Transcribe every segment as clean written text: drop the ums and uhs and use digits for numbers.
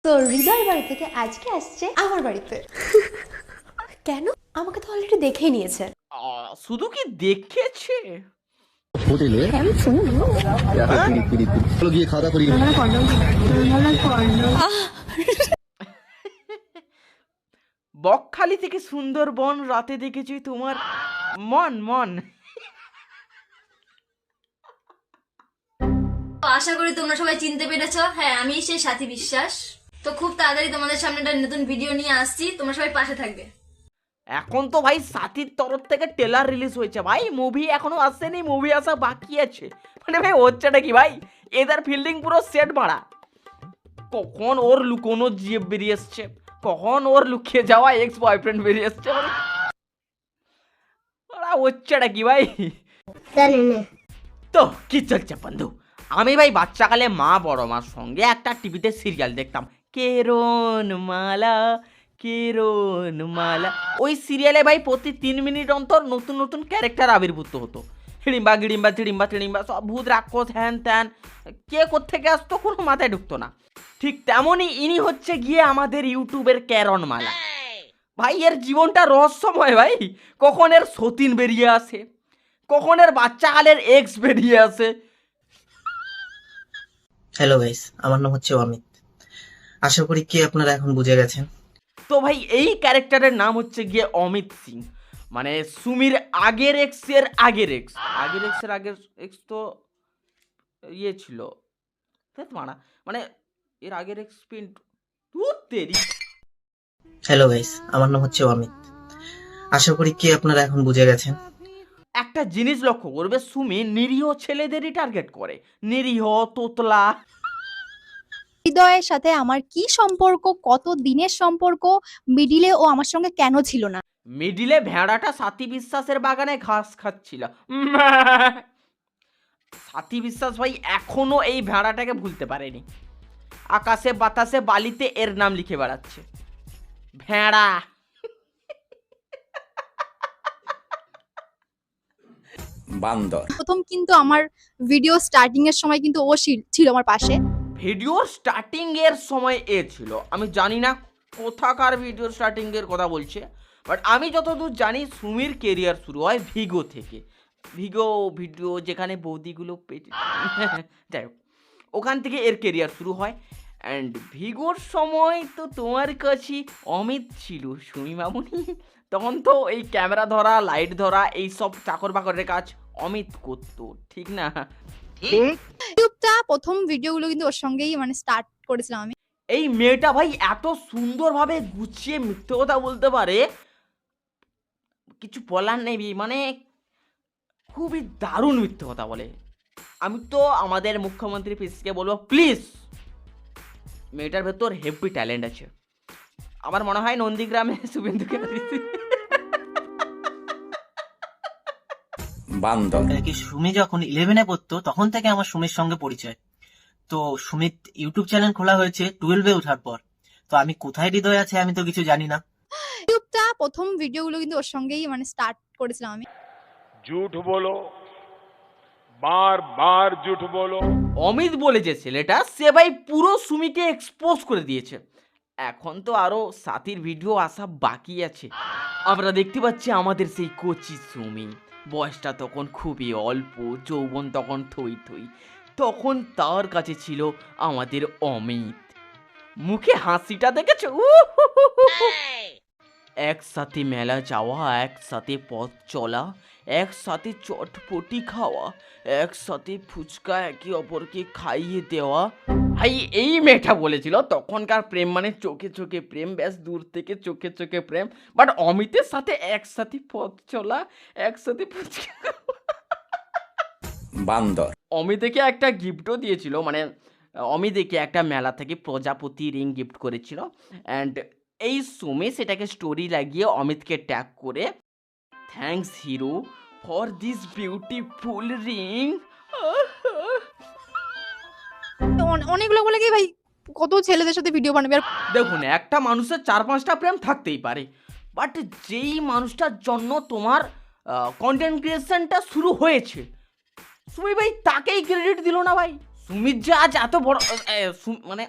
তো হৃদয়ের বাড়ি থেকে আজকে আসছে আমার বাড়িতে। কেন? আমাকে তো অলরেডি দেখেই নিয়েছে। শুধু কি দেখেছে? হোটেলে চলো গিয়ে খাওয়া দাওয়া করি। বকখালি থেকে সুন্দরবন রাতে দেখেছি তোমার মন মন। তো আশা করি তোমরা সবাই চিনতে পেরেছো। হ্যাঁ, আমি সেই সাথী বিশ্বাস। তো খুব তাড়াতাড়ি তোমাদের সামনে একটা নতুন ভিডিও নিয়ে আসছি, তোমরা সবাই পাশে থাকবে। এখন তো ভাই সাথীর তরফ থেকে ট্রেলার রিলিজ হয়েছে ভাই, মুভি এখনো আসেনি, মুভি আসা বাকি আছে। মানে ভাই হচ্ছেটা কি ভাই, এদের ফিল্ডিং পুরো সেট মারা। কখন ওর লুকোনো জিপ বেরিয়ে এসছে, কখন ওর লুকিয়ে যাওয়া এক্স বয়ফ্রেন্ড বেরিয়ে এসছে, মানে ওরা হচ্ছেটা কি ভাই। তো কি চলছে বন্ধু? আমি ভাই বাচ্চাকালে মা বড় মার সঙ্গে একটা টিভিতে সিরিয়াল দেখতাম, কেরন মালা কেরন মালা। ওই সিরিয়ালে ভাই প্রতি 3 মিনিট অন্তর নতুন নতুন ক্যারেক্টার আবির্ভূত হতো। হিড়িম্বা গিড়িম্বা চিড়িম্বা টিড়িম্বা সব ভূত রাক্ষস হ্যান ত্যান, কে কোত্থেকে আসতো কোনো মাথায় ঢুকতো না। ঠিক তেমনই ইনি হচ্ছে গিয়ে আমাদের ইউটিউবের ক্যারন মালা। ভাই এর জীবনটা রহস্যময় ভাই, কখন এর সতীন বেরিয়ে আসে, কখন এর বাচ্চাকালের এক্স বেরিয়ে আসে। হ্যালো গাইস, আমার নাম হচ্ছে অমিত। আশা করি কি আপনারা এখন বুঝে গেছেন। তো ভাই এই ক্যারেক্টারের নাম হচ্ছে গিয়ে অমিত সিং, মানে সুমির আগের এক্স এর আগের এক্স, আগের এক্স এর আগের এক্স তো ইয়ে ছিল মানা, মানে এর আগের এক্স পিন্ট তেরি। হ্যালো গাইস, আমার নাম হচ্ছে অমিত। আশা করি কি আপনারা এখন বুঝে গেছেন। একটা জিনিস লক্ষ্য করবে, সুমি নিরীহ ছেলেদেরই টার্গেট করে, নিরীহ তোতলা। হৃদয়ের সাথে আমার কি সম্পর্ক, কত দিনের সম্পর্ক, মিডিলে ও আমার সঙ্গে কেন ছিল না? মিডিলে ভেড়াটা সাথী বিশ্বাসের বাগানে ঘাস খাচ্ছিল। সাথী বিশ্বাস ভাই এখনো এই ভেড়াটাকে ভুলতে পারেনি, আকাশে বাতাসে বালিতে এর নাম লিখে বেড়াচ্ছে, ভেড়া। বান্দর। প্রথম কিন্তু আমার ভিডিও স্টার্টিং এর সময় কিন্তু ও ছিল আমার পাশে। ভিডিওর স্টার্টিং এর সময় এ ছিল, আমি জানি না কোথাকার ভিডিওর স্টার্টিং এর কথা বলছে, বাট আমি যতদূর জানি সুমির কেরিয়ার শুরু হয় ভিগো থেকে। ভিগো ভিডিও যেখানে বৌদিগুলো যাই হোক, ওখান থেকে এর কেরিয়ার শুরু হয়। অ্যান্ড ভিগোর সময় তো তোমার কাছে অমিত ছিল সুমি মামুনি, তখন তো এই ক্যামেরা ধরা লাইট ধরা এইসব চাকর বাকরের কাজ অমিত করতো, ঠিক না? ইউটিউবটা প্রথম ভিডিওগুলো কিন্তু ওর সঙ্গেই মানে স্টার্ট করেছিলাম আমি। এই মেয়েটা ভাই এত সুন্দরভাবে গুছিয়ে মিথ্যে কথা বলতে পারে, কিছু বলার নেই, মানে খুবই দারুণ মিথ্যে কথা বলে। আমি তো আমাদের মুখ্যমন্ত্রী পিসিকে বলবো, প্লিজ, মেয়েটার ভেতর হেভি ট্যালেন্ট আছে। আমার মনে হয় নন্দীগ্রামে শুভেন্দুকে বান্দর। কি সুমি যখন 11-এ পড়তো তখন থেকে আমার সুমির সঙ্গে পরিচয়। তো সুমিত ইউটিউব চ্যানেল খোলা হয়েছে 12-এ ওঠার পর। তো আমি কোথায় হৃদয় আছে আমি তো কিছু জানি না। ইউটিউবটা প্রথম ভিডিওগুলো কিন্তু ওর সঙ্গেই মানে স্টার্ট করেছিলাম আমি। झूठ बोलो, बार बार झूठ बोलो। অমিত বলে যে ছেলেটা, সে ভাই পুরো সুমিকে এক্সপোজ করে দিয়েছে। এখন তো আরো সাথীর ভিডিও আসা বাকি আছে। আমরা দেখতে পাচ্ছি আমাদের সেই কচি সুমি, বয়সটা তখন খুবই অল্প, যৌবন তখন থই থই, তখন তার কাছে ছিল আমাদের অমিত। মুখে হাসিটা দেখেছো? একসাথে মেলা যাওয়া, একসাথে পথ চলা, একসাথে চটপটি খাওয়া, একসাথে ফুচকা একে অপরকে খাইয়ে দেওয়া। ভাই এই মেয়েটা বলেছিল তখনকার প্রেম মানে চোখে চোখে প্রেম, ব্যাস দূর থেকে চোখে চোখে প্রেম। বাট অমিতের সাথে একসাথে পথ চলা, একসাথে ফুচকা খাওয়া। বান্দর। অমিতকে একটা গিফটও দিয়েছিল, মানে অমিতকে একটা মেলা থেকে প্রজাপতি রিং গিফট করেছিল। অ্যান্ড এই সুমি সেটাকে স্টোরি লাগিয়ে অমিতকে ট্যাগ করে, thanks hero for this beautiful ring. অনেকগুলো বলে কি ভাই, কত ছেলেদের সাথে ভিডিও বানাবে আর দেখুন, একটা মানুষের 4-5টা প্রেম থাকতেই পারে, বাট যেই মানুষটার জন্য তোমার কন্টেন্ট ক্রিয়েশনটা শুরু হয়েছে, সুমি ভাই তাকেই ক্রেডিট দিল না ভাই। সুমিত যে আজ এত বড় মানে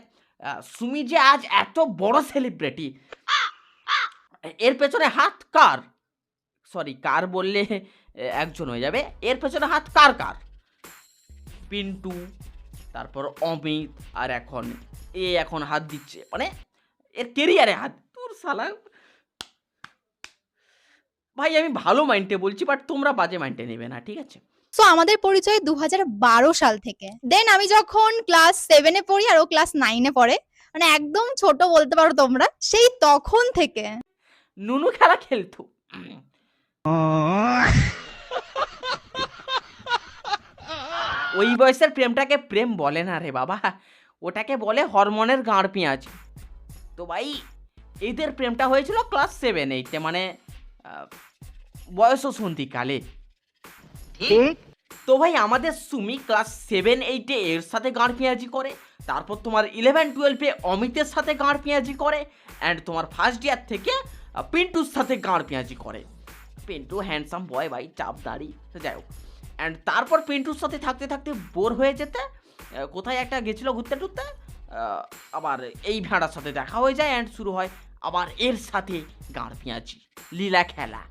সুমি যে আজ এত বড় সেলিব্রিটি, এর পেছনে হাত কার? সরি, কার বললে একজন হয়ে যাবে। এর পেছনে হাত কার কার? পিন্টু, তারপর অমিত, আর এখন হাত দিচ্ছে, মানে এর কেরিয়ারে হাত। তোর শালা ভাই, আমি ভালো মাইন্ডে বলছি, বাট তোমরা বাজে মাইন্ডে নেবে না, ঠিক আছে? সো আমাদের পরিচয় 2012 সাল থেকে। দেন আমি যখন ক্লাস 7-এ পড়ি আর ও ক্লাস 9-এ পড়ে, মানে একদম ছোট বলতে পারো তোমরা। সেই তখন থেকে নুনু খেলা খেলতো। ওই বয়সের প্রেমটাকে প্রেম বলে না রে বাবা, ওটাকে বলে হরমোনের গাঁড় পেঁয়াজ। তো ভাই এদের প্রেমটা হয়েছিল ক্লাস 7-8-এ, মানে বয়স সন্ধিকালে। তো ভাই আমাদের সুমি ক্লাস 7-8-এ এর সাথে গাঁড় পেঁয়াজি করে, তারপর তোমার 11-12-এ অমিতের সাথে গাঁড় পেঁয়াজি করে, অ্যান্ড তোমার ফার্স্ট ইয়ার থেকে পিন্টুর সাথে গাঁড় পেঁয়াজি করে। পিন্টু হ্যান্ডসাম বয় ভাই, চাপ দাড়ি, যাই হোক। অ্যান্ড তারপর পিন্টুর সাথে থাকতে থাকতে বোর হয়ে যেতে কোথায় একটা গেছিল ঘুরতে টুরতে, আবার এই ভেড়ার সাথে দেখা হয়ে যায়, অ্যান্ড শুরু হয় আবার এর সাথে গাঁড় পেঁয়াজি, লীলা খেলা।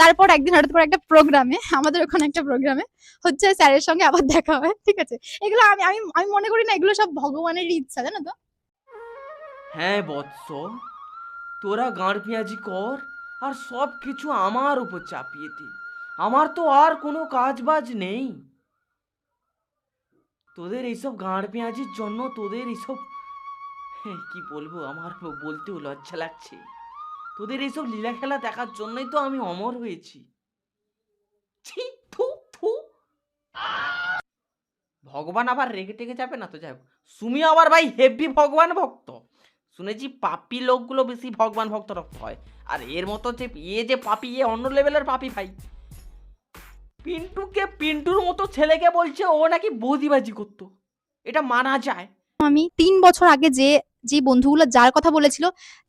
তারপর একদিন হঠাৎ করে একটা প্রোগ্রামে, আমাদের ওখানে একটা প্রোগ্রামে হচ্ছে, স্যারের সঙ্গে আবার দেখা হয়, ঠিক আছে? এগুলো আমি আমি আমি মনে করি না এগুলো সব ভগবানেরই ইচ্ছা, জানো তো? হ্যাঁ বৎস, তোরা গাঁড় পেঁয়াজি কর আর সব কিছু আমার উপর চাপিয়ে দে। আমার তো আর কোনো কাজ বাজ নেই। তোদের এইসব গাঁড় পেঁয়াজির জন্য, তোদের এইসব কি বলবো, আমার বলতেও লজ্জা লাগছে। তোদের এইসব লীলা খেলা দেখার জন্যই তো আমি অমর হয়েছি। ছি, থু থু। ভগবান আবার রেগে টেগে যাবে না তো? যাই হোক, সুমি আবার ভাই হেভি ভগবান ভক্ত। শুনেছি পাপি লোকগুলো বেশি ভগবান ভক্ত রক্ত হয়, আর এর মতো যে পাপি, অন্য লেভেলের পাপি ভাই। পিন্টুর মতো ছেলেকে বলছে ও নাকি বৌদিবাজি করতো, এটা মানা যায়? আমি 3 বছর আগে যে বন্ধুগুলো যার কথা বলেছিল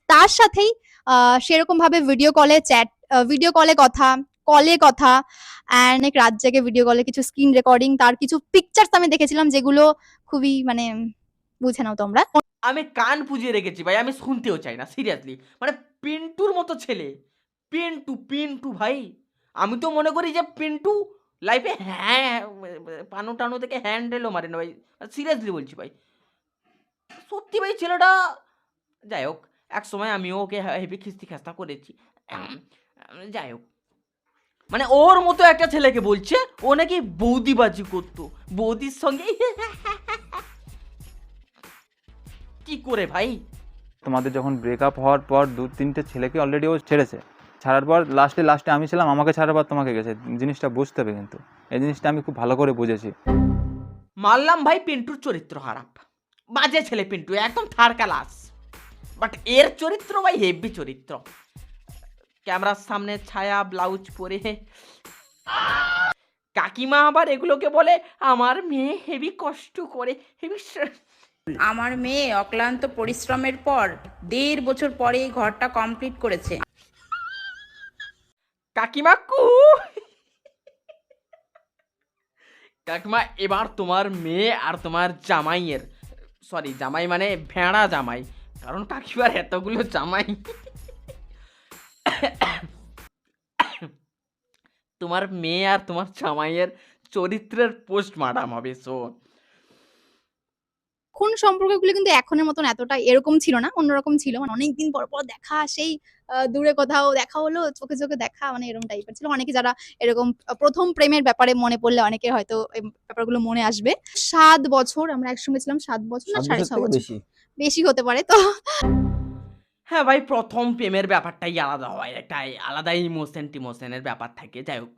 তার সাথেই সেরকম ভাবে ভিডিও কলে কথা অ্যান্ড অনেক রাত জেগে ভিডিও কলে কিছু স্ক্রিন রেকর্ডিং, তার কিছু পিকচার্স আমি দেখেছিলাম যেগুলো খুবই, মানে বুঝে নাও তোমরা। আমি কান পুজিয়ে রেখেছি ভাই, আমি শুনতেও চাই না সিরিয়াসলি। মানে পিন্টুর মতো ছেলে, পিন্টু ভাই, আমি তো মনে করি যে পিন্টু লাইফে পানু টানু থেকে হ্যান্ডেলও মারে না ভাই, সিরিয়াসলি বলছি ভাই, সত্যি ভাই ছেলেটা। যাই হোক, এক সময় আমিও ওকে হেভি খিস্তি খাস্তা করেছি। যাই হোক, মানে ওর মতো একটা ছেলেকে বলছে ও নাকি বৌদিবাজি করতো, বৌদির সঙ্গে। কি করে ভাই? তোমাদের যখন ব্রেকআপ হওয়ার পর 2-3টে ছেলেকে অলরেডি ও ছেড়েছে, ছাড়ার পর লাস্টে আমি ছিলাম, আমাকে ছাড়ার পর তোমাকে গেছে। জিনিসটা বুঝতে হবে, কিন্তু এই জিনিসটা আমি খুব ভালো করে বুঝেছি। মানলাম ভাই পিন্টুর চরিত্র খারাপ, বাজে ছেলে পিন্টু, একদম থার্ড ক্লাস, বাট এর চরিত্র ভাই হেভি চরিত্র। ক্যামেরার সামনে ছায়া ব্লাউজ পরে, কাকিমা আবার এগুলোকে বলে আমার মেয়ে হেভি কষ্ট করে, হেভি। আমার মেয়ে অক্লান্ত পরিশ্রমের পর 1.5 বছর পরে এই ঘরটা কমপ্লিট করেছে। কাকিমা কাকিমা, এবার তোমার মেয়ে আর তোমার জামাইয়ের, সরি জামাই মানে ভেড়া জামাই, কারণ কাকিমার এতগুলো জামাই, তোমার মেয়ে আর তোমার জামাইয়ের চরিত্রের পোস্টমর্টম হবে। সো কোন সম্পর্কগুলো কিন্তু এখনের মতন এতটা এরকম ছিল না, অন্যরকম ছিল। মানে অনেকদিন পর পর দেখা, সেই দূরে কোথাও দেখা হলো, চোখে চোখে দেখা, মানে এরকম টাইপের ছিল। অনেকে যারা এরকম প্রথম প্রেমের ব্যাপারে মনে পড়লে অনেকের হয়তো এই ব্যাপারগুলো মনে আসবে। 7 বছর আমরা একসঙ্গে ছিলাম, 7 বছর না 6.5 বছর, বেশি হতে পারে। তো হ্যাঁ ভাই, প্রথম প্রেমের ব্যাপারটাই আলাদা হয়, একটা আলাদা টিমোশনের ব্যাপার থাকে। যাই হোক,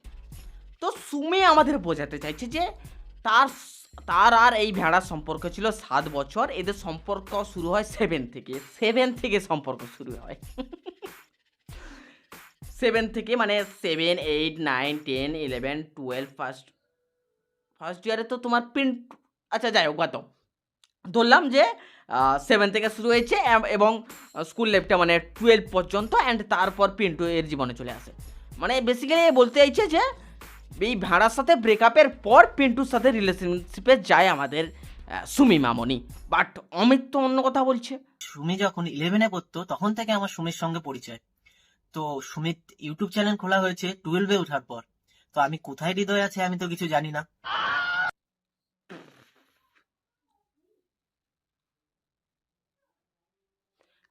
তো সুমি আমাদের বোঝাতে চাইছে যে তার আর এই ভেড়ার সম্পর্ক ছিল 7 বছর, এদের সম্পর্ক শুরু হয় 7 থেকে সম্পর্ক শুরু হয়। 7 থেকে, মানে 7, 8, 9, 10, 11, 12, ফার্স্ট ইয়ারে তো তোমার পিন্টু, আচ্ছা যাই হোক, ধরলাম যে 7 থেকে শুরু হয়েছে এবং স্কুল লাইফটা মানে 12 পর্যন্ত, অ্যান্ড তারপর পিন্টু এর জীবনে চলে আসে। মানে বেসিক্যালি বলতে চাইছে যে এই ভাড়ার সাথে ব্রেকআপের পর পিন্টুর সাথে রিলেশনশিপে যায় আমাদের সুমি মামনি, বাট অমিত তো অন্য কথা বলছে। সুমি যখন 11-এ পড়তো তখন থেকে আমার সুমির সঙ্গে পরিচয়। তো সুমিত ইউটিউব চ্যানেল খোলা হয়েছে 12-এ ওঠার পর। তো আমি কোথায় হৃদয় আছে আমি তো কিছু জানি না।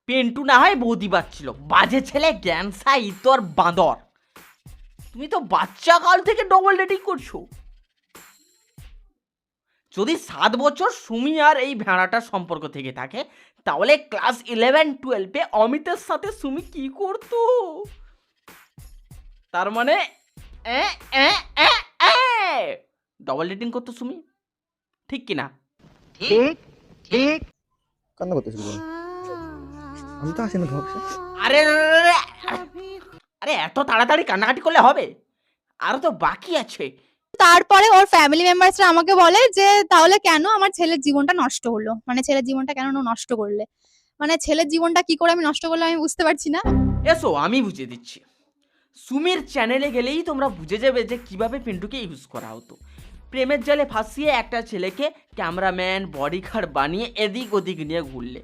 পেন্টু না হয় বৌদি বাচ্ছিল, বাজে ছেলে, গ্যানসা, ইতর, বাঁদর। তুমি তো বাচ্চা কাল থেকে ডবল ডেটিং করছো। যদি 7 বছর সুমি আর এই ভেড়াটার সম্পর্ক থেকে থাকে, তাহলে ক্লাস 11-12-এ অমিতের সাথে সুমি কি করতো? তার মানে ডবল ডেটিং করতো সুমি, ঠিক কিনা? কান্না করতে শুরু করো। আমি তো আসি না ধরছে। আরে আরে এত তাড়াতাড়ি কান্নাকাটি করলে হবে? আরো তো বাকি আছে। তারপরে ওর ফ্যামিলি মেম্বার্সরা আমাকে বলে যে তাহলে কেন আমার ছেলের জীবনটা নষ্ট হলো, মানে ছেলের জীবনটা কেন নষ্ট করলে, মানে ছেলের জীবনটা কি করে আমি নষ্ট করলাম আমি বুঝতে পারছি না। এসো আমি বুঝিয়ে দিচ্ছি। সুমির চ্যানেলে গেলেই তোমরা বুঝে যাবে যে কিভাবে পিন্টুকে ইউজ করা হতো। প্রেমের জালে ফাঁসিয়ে একটা ছেলেকে ক্যামেরাম্যান, বডিগার্ড বানিয়ে এদিক ওদিক নিয়ে ঘুরলে।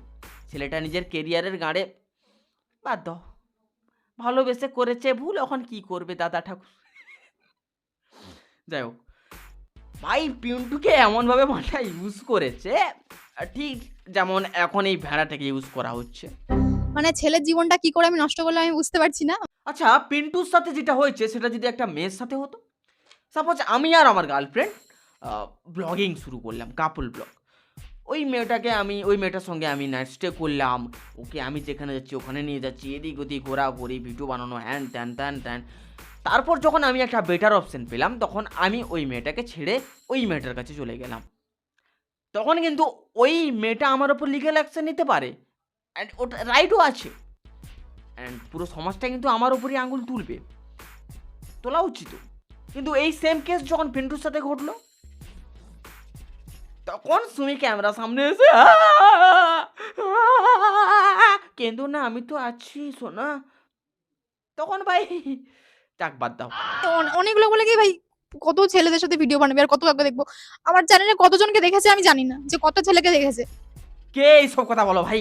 ছেলেটা নিজের কেরিয়ারের গাড়ে বাদ দাও, ভালোবেসে করেছে ভুল, এখন কি করবে দাদা ঠাকুর। যাই হোক, ভাই পিন্টুকে এমনভাবে মাথা ইউজ করেছে, ঠিক যেমন এখন এই ভেড়াটাকে ইউজ করা হচ্ছে। মানে ছেলের জীবনটা কি করে আমি নষ্ট করলাম আমি বুঝতে পারছি না। আচ্ছা, পিন্টুর সাথে যেটা হয়েছে সেটা যদি একটা মেয়ের সাথে হতো, সাপোজ আমি আর আমার গার্লফ্রেন্ড ব্লগিং শুরু করলাম, কাপল ব্লগ। ওই মেয়েটার সঙ্গে আমি নাইট স্টে করলাম, ওকে আমি যেখানে যাচ্ছি ওখানে নিয়ে যাচ্ছি, এদিক ওদিক ঘোরাঘুরি, ভিডিও বানানো, হ্যান ত্যান। তারপর যখন আমি একটা বেটার অপশন পেলাম, তখন আমি ওই মেয়েটাকে ছেড়ে ওই মেয়েটার কাছে চলে গেলাম। তখন কিন্তু ওই মেয়েটা আমার ওপর লিগ্যাল অ্যাকশন নিতে পারে, অ্যান্ড ওটা রাইটও আছে, অ্যান্ড পুরো সমাজটা কিন্তু আমার ওপরই আঙুল তুলবে, তোলা উচিত। কিন্তু এই সেম কেস যখন পিন্টুর সাথে ঘটলো, তখন সুমি ক্যামেরা সামনে এসে কিন্তু না আমি তো আছি সোনা, তখন ভাই চাক বাদ দাও। তো অনেক লোক বলে কি ভাই কত ছেলেদের সাথে ভিডিও বানাবে আর কত কাউকে দেখবো, আমার চ্যানেলে কতজনকে দেখেছে আমি জানি না, যে কত ছেলেকে দেখেছে। কে এইসব কথা বলো ভাই?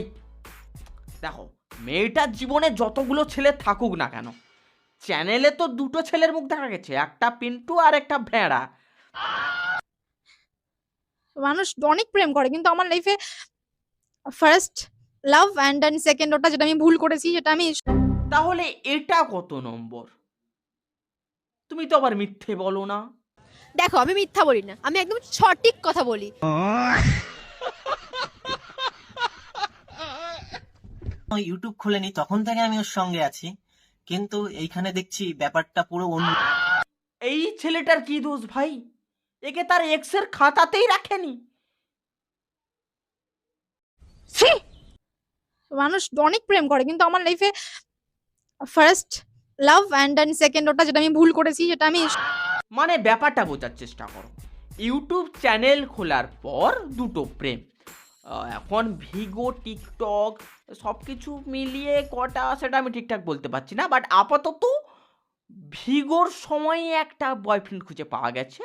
দেখো, মেয়েটার জীবনে যতগুলো ছেলে থাকুক না কেন, চ্যানেলে তো দুটো ছেলের মুখ দেখা গেছে, একটা পিন্টু আর একটা ভেড়া। মানুষ অনেক প্রেম করে, কিন্তু আমার লাইফে first love and then second ওটা যেটা আমি ভুল করেছি সেটা আমি। তাহলে এটা কত নম্বর? তুমি তো আবার মিথ্যে বলো না। দেখো আমি মিথ্যা বলি না, আমি একদম সঠিক কথা বলি। ইউটিউব খুলেনি তখন থেকে আমি ওর সঙ্গে আছি, কিন্তু এইখানে দেখছি ব্যাপারটা পুরো অন্য। এই ছেলেটার কি দোষ ভাই? একে তার এক্সের খাতাতেই রাখেনি। মানুষ অনেক প্রেম করে, কিন্তু আমার লাইফে first love and then second ওটা যেটা আমি ভুল করেছি সেটা আমি। মানে ব্যাপারটা বোঝার চেষ্টা করো। ইউটিউব চ্যানেল খোলার পর দুটো প্রেম, এখন ভিগো, টিকটক সব কিছু মিলিয়ে কটা সেটা আমি ঠিকঠাক বলতে পারছি না, বাট আপাতত ভিগোর সময় একটা বয়ফ্রেন্ড খুঁজে পাওয়া গেছে,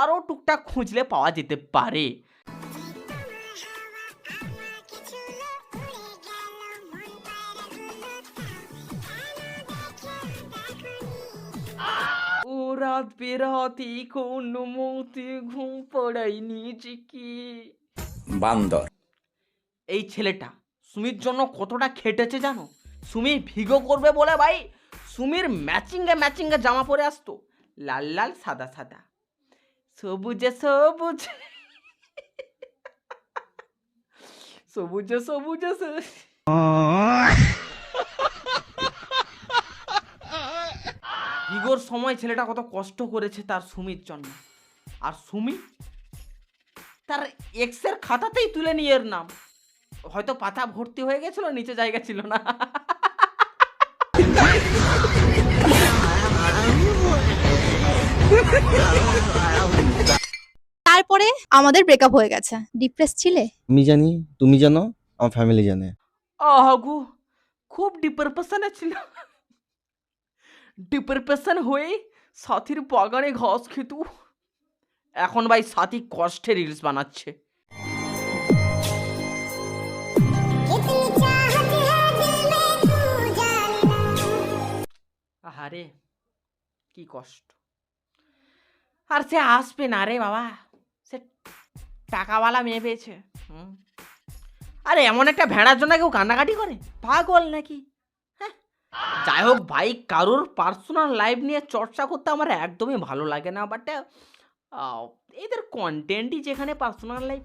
আরও টুকটাক খুঁজলে পাওয়া যেতে পারে। ও রাত বেরাতে কোন মতে ঘুম পড়ায়নি কি। বান্দর। এই ছেলেটা সুমির জন্য কতটা খেটেছে জানো? সুমি ভিগো করবে বলে ভাই সুমির ম্যাচিংয়ে জামা পরে আসতো, লাল লাল সাদা সাদা, সবুজে সবুজ সবুজে সবুজে ভিগোর সময় ছেলেটা কত কষ্ট করেছে তার সুমির জন্য, আর সুমি তার এক্সের খাতাতেই তুলে নিয়ে এর নাম। হয়তো পাতা ভর্তি হয়ে গেছিল, নিচে জায়গা ছিল না। তারপরে আমাদের ব্রেকআপ হয়ে গেছে। ডিপ্রেস ছিলে? আমি জানি, তুমি জানো, আমার ফ্যামিলি জানে। আহাগু, খুব ডিপ্রেশনে ছিল। ডিপ্রেশন হয়ে সাথীর বাগানে ঘাস খেত, এখন ভাই সাথী কষ্টে রিলস বানাচ্ছে। আহারে কি কষ্ট। আর সে আসবে না রে বাবা, সে টাকাওয়ালা মেয়ে পেয়েছে। আরে এমন একটা ভেড়ার জন্য কেউ কান্নাকাটি করে, পাগল নাকি? হ্যাঁ, যাই হোক ভাই, কারোর পার্সোনাল লাইফ নিয়ে চর্চা করতে আমার একদমই ভালো লাগে না, বাট এদের কন্টেন্টই যেখানে পার্সোনাল লাইফ,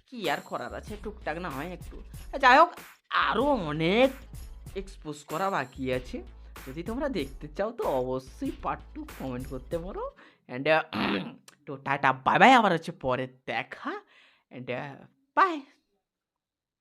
কি আর করার আছে, টুকটাক না হয় একটু। যাই হোক, আরও অনেক এক্সপোজ করা বাকি আছে, যদি তোমরা দেখতে চাও তো অবশ্যই পার্ট 2 কমেন্ট করতে পারো। অ্যান্ড তো টাটা বাই বাই, আবার হচ্ছে পরে দেখা, অ্যান্ড বাই।